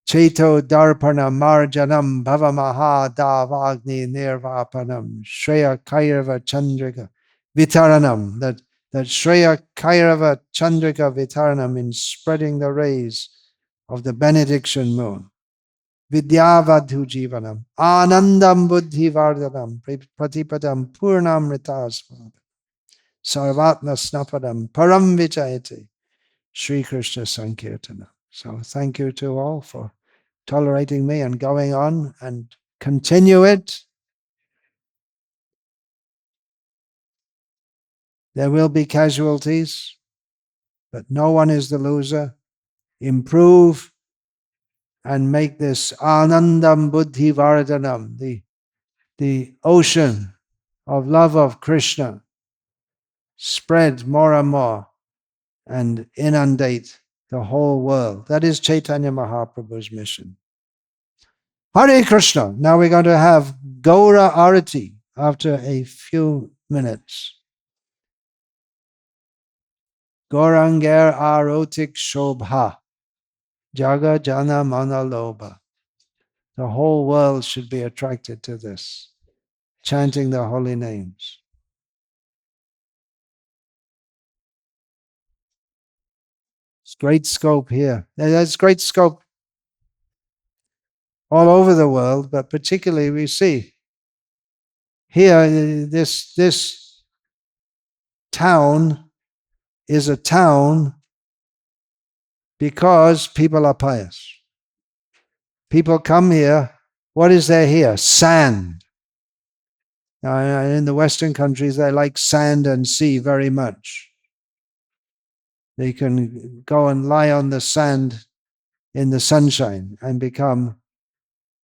Cheto darpana marjanam bhavamaha davagni nirvapanam shreya kairava chandrika vitaranam. That shreya kairava chandrika vitaranam, in spreading the rays of the benediction moon. Vidyavadhu jivanam anandam buddhi vardhanam pratipadam purnam ritasvam sarvatma snapadam param vichayate Sri Krishna Sankirtana. So thank you to all for tolerating me and going on, and continue it. There will be casualties, but no one is the loser. Improve and make this Anandam Buddhi Vardhanam, the ocean of love of Krishna, spread more and more and inundate the whole world. That is Chaitanya Mahaprabhu's mission. Hare Krishna. Now we're going to have Gaura Arati after a few minutes. Gauranger Arotik Shobha Jaga Jana Mana Loba. The whole world should be attracted to this, chanting the holy names. It's great scope here. There's great scope all over the world, but particularly we see here, this town is a town because people are pious. People come here. What is there here? Sand. In the Western countries, they like sand and sea very much. They can go and lie on the sand in the sunshine and become,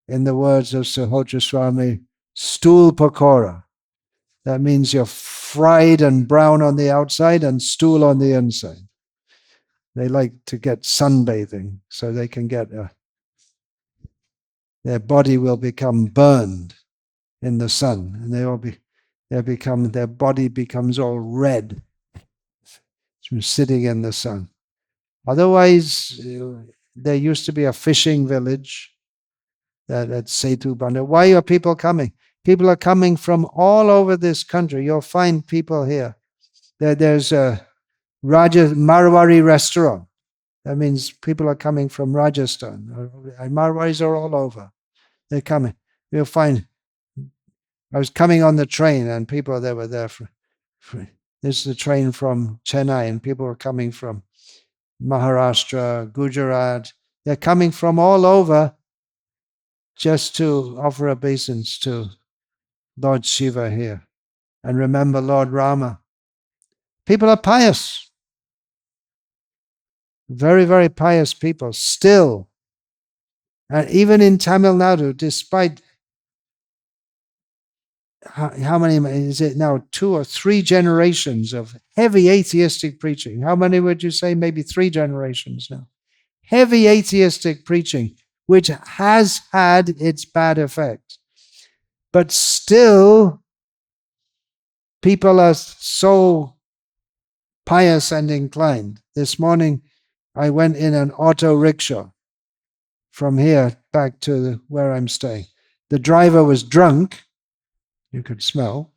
in the words of Sahotra Swami, stool pakora. That means you're fried and brown on the outside and stool on the inside. They like to get sunbathing so they can get their body will become burned in the sun, and their body becomes all red from sitting in the sun. Otherwise, there used to be a fishing village at Setu Bandar. Why are people coming? People are coming from all over this country. You'll find people here. There's a Marwari restaurant. That means people are coming from Rajasthan. Marwaris are all over. They're coming. You'll find, I was coming on the train and people that were there this is the train from Chennai, and people were coming from Maharashtra, Gujarat. They're coming from all over just to offer obeisance to Lord Shiva here and remember Lord Rama. People are pious. Very, very pious people still. And even in Tamil Nadu, despite how many is it now, 2 or 3 generations of heavy atheistic preaching. How many would you say? Maybe 3 generations now. Heavy atheistic preaching, which has had its bad effects. But still, people are so pious and inclined. This morning, I went in an auto rickshaw from here back to where I'm staying. The driver was drunk. You could smell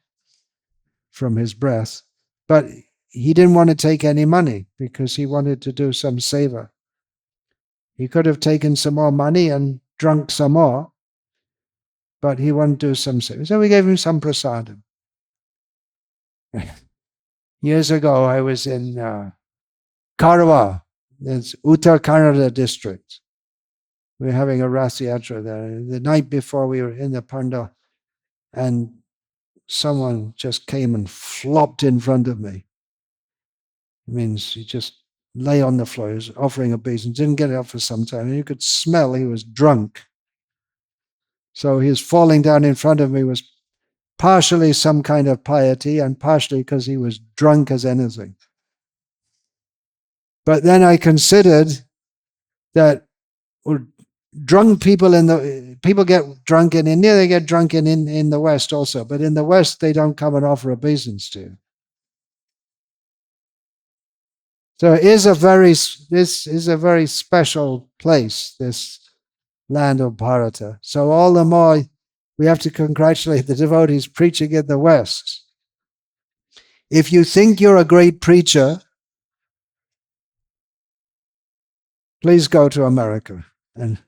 from his breath, but he didn't want to take any money because he wanted to do some seva. He could have taken some more money and drunk some more, but he wanted to do some seva. So we gave him some prasadam. Years ago, I was in Karwa, it's Uttar Kannada district. We were having a Rath Yatra there. The night before, we were in the pandal, and someone just came and flopped in front of me. It means he just lay on the floor. He was offering obeisance, didn't get up for some time, and you could smell he was drunk. So his falling down in front of me was partially some kind of piety and partially because he was drunk as anything. But then I considered that drunk people people get drunk in India, they get drunk in the West also. But in the West, they don't come and offer obeisance to you. So this is a very special place, this land of Bharata. So all the more we have to congratulate the devotees preaching in the West. If you think you're a great preacher, please go to America. And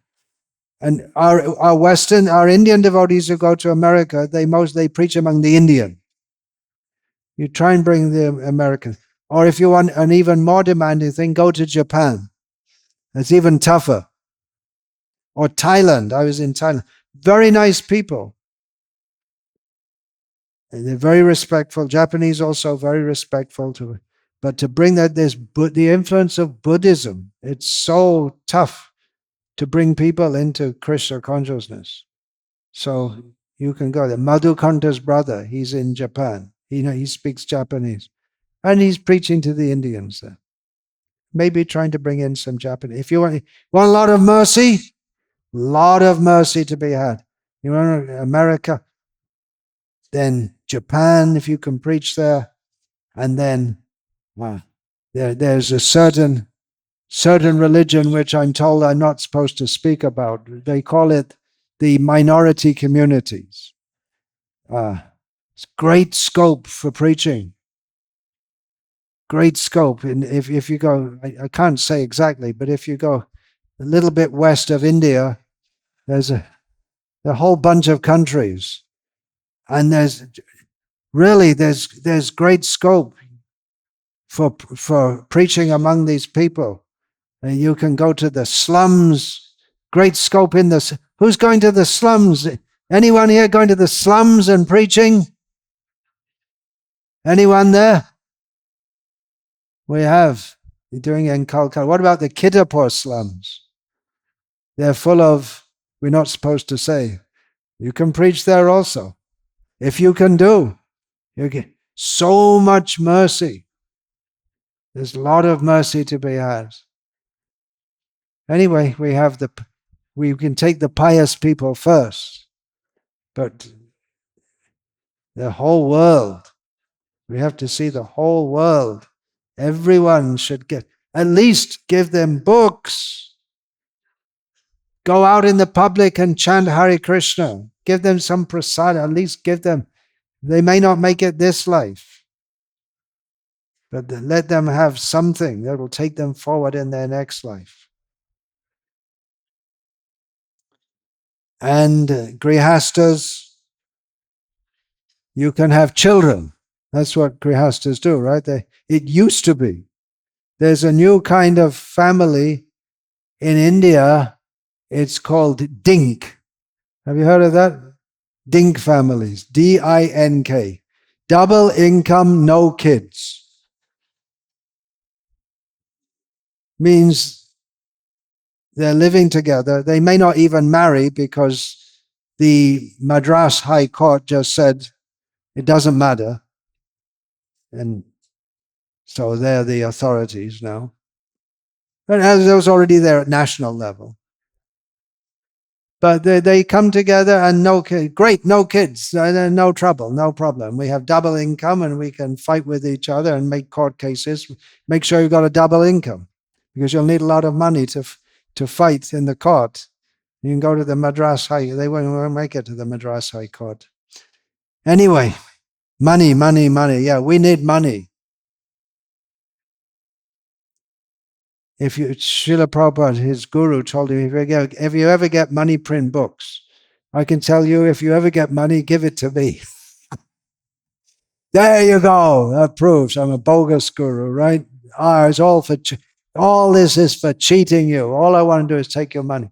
our Indian devotees who go to America, they preach among the Indian. You try and bring the American. Or if you want an even more demanding thing, go to Japan. It's even tougher. Or Thailand. I was in Thailand. Very nice people. And they're very respectful. Japanese also very respectful to it. But to bring the influence of Buddhism, it's so tough to bring people into Krishna consciousness. So you can go there. Madhukanta's brother, he's in Japan. He speaks Japanese. And he's preaching to the Indians there. Maybe trying to bring in some Japanese. If you want a lot of mercy to be had. You want America, then Japan, if you can preach there. And then there's a certain religion which I'm told I'm not supposed to speak about. They call it the minority communities. It's great scope for preaching. Great scope. And if you go, I can't say exactly, but if you go a little bit west of India, there's a whole bunch of countries. And there's great scope for preaching among these people. And you can go to the slums, great scope in this. Who's going to the slums? Anyone here going to the slums and preaching? Anyone there? We have. You're doing it in Calcutta. What about the Kittapur slums? They're full of, we're not supposed to say. You can preach there also. If you can do. You get so much mercy. There's a lot of mercy to be had. Anyway, we can take the pious people first, but the whole world, we have to see the whole world. Everyone should at least give them books. Go out in the public and chant Hare Krishna. Give them some prasad, at least give them. They may not make it this life, but let them have something that will take them forward in their next life. And grihastas, you can have children. That's what grihastas do, right? It used to be. There's a new kind of family in India. It's called Dink. Have you heard of that? Dink families. D-I-N-K. Double income, no kids. Means they're living together. They may not even marry because the Madras High Court just said it doesn't matter. And so they're the authorities now. But it was already there at national level. But they come together and no kids. Great, no kids, no trouble, no problem. We have double income and we can fight with each other and make court cases. Make sure you've got a double income because you'll need a lot of money to fight in the court. You can go to the Madras High. They won't make it to the Madras High Court. Anyway, money. Yeah, we need money. If Srila Prabhupada, his guru, told him, if you ever get money, print books. I can tell you, if you ever get money, give it to me. There you go. That proves I'm a bogus guru, right? It's all for all this is for cheating you. All I want to do is take your money.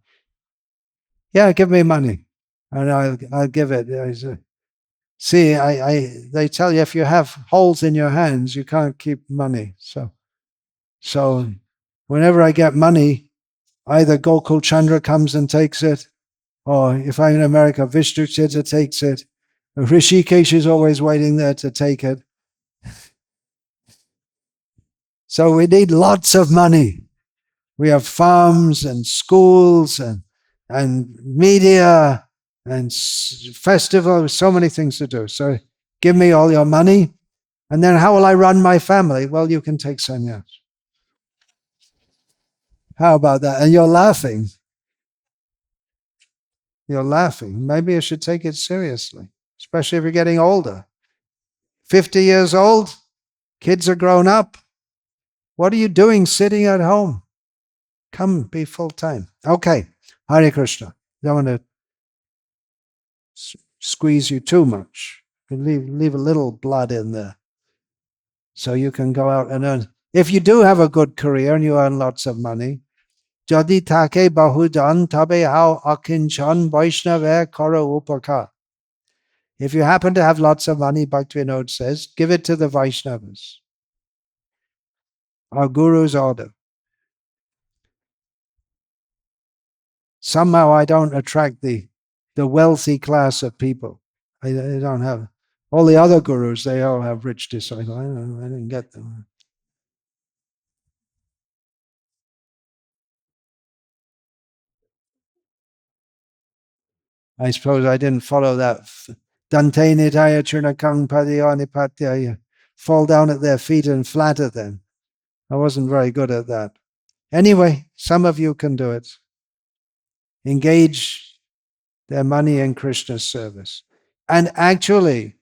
Yeah, give me money, and I'll give it. See, they tell you if you have holes in your hands, you can't keep money. So. Whenever I get money, either Gokul Chandra comes and takes it, or if I'm in America, Vishnu Chitta takes it. Rishikesh is always waiting there to take it. So we need lots of money. We have farms and schools and media and festivals, so many things to do. So give me all your money, and then how will I run my family? Well, you can take sannyas. How about that? And you're laughing. You're laughing. Maybe you should take it seriously, especially if you're getting older. 50 years old, kids are grown up. What are you doing sitting at home? Come be full time. Okay, Hare Krishna. Don't want to squeeze you too much. Leave a little blood in there so you can go out and earn. If you do have a good career and you earn lots of money, Jadi take bahudan tabe hao akinchan Vaishnava karo upaka. If you happen to have lots of money, Bhaktivinoda says, give it to the Vaishnavas. Our Guru's order. Somehow I don't attract the wealthy class of people. I don't have. All the other Gurus, they all have rich disciples. I didn't get them. I suppose I didn't follow that. Dante nitaya churnakang padiyonipatya. Fall down at their feet and flatter them. I wasn't very good at that. Anyway, some of you can do it. Engage their money in Krishna's service. And actually,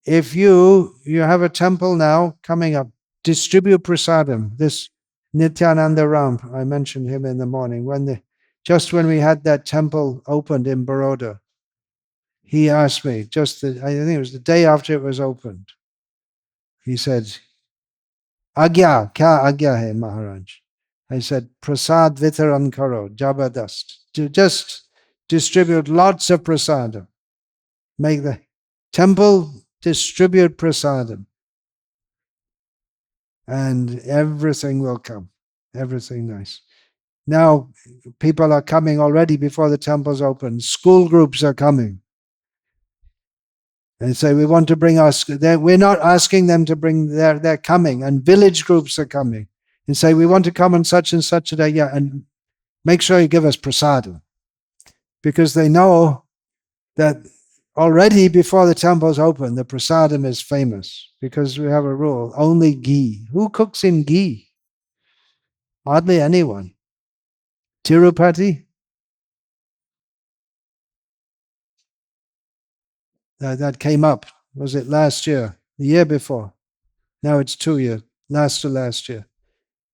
if you have a temple now coming up, distribute prasadam. This Nityananda Ram, I mentioned him in the morning, just when we had that temple opened in Baroda, he asked me, I think it was the day after it was opened, he said, Agya, kya agya hai Maharaj? I said, prasad vitaran karo, jabardast. Just distribute lots of prasadam. Temple, distribute prasadam. And everything will come. Everything nice. Now, people are coming already before the temple's open. School groups are coming. And say, we want to bring us, we're not asking them to bring, they're coming. And village groups are coming. And say, we want to come on such and such a day. Yeah, and make sure you give us prasadam. Because they know that already before the temple's open, the prasadam is famous. Because we have a rule, only ghee. Who cooks in ghee? Hardly anyone. Tirupati? That came up. Was it last year? The year before? Now it's 2 years. Last to last year.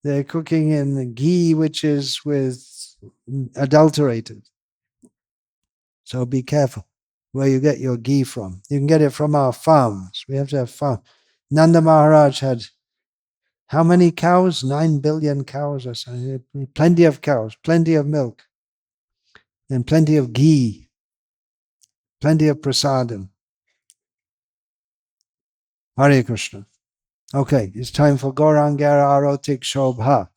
They're cooking in ghee which is adulterated. So be careful where you get your ghee from. You can get it from our farms. We have to have farms. Nanda Maharaj had how many cows? 9 billion cows or something. Plenty of cows, plenty of milk, and plenty of ghee, plenty of prasadam. Hare Krishna. Okay, it's time for Gaurangara Arotik Shobha.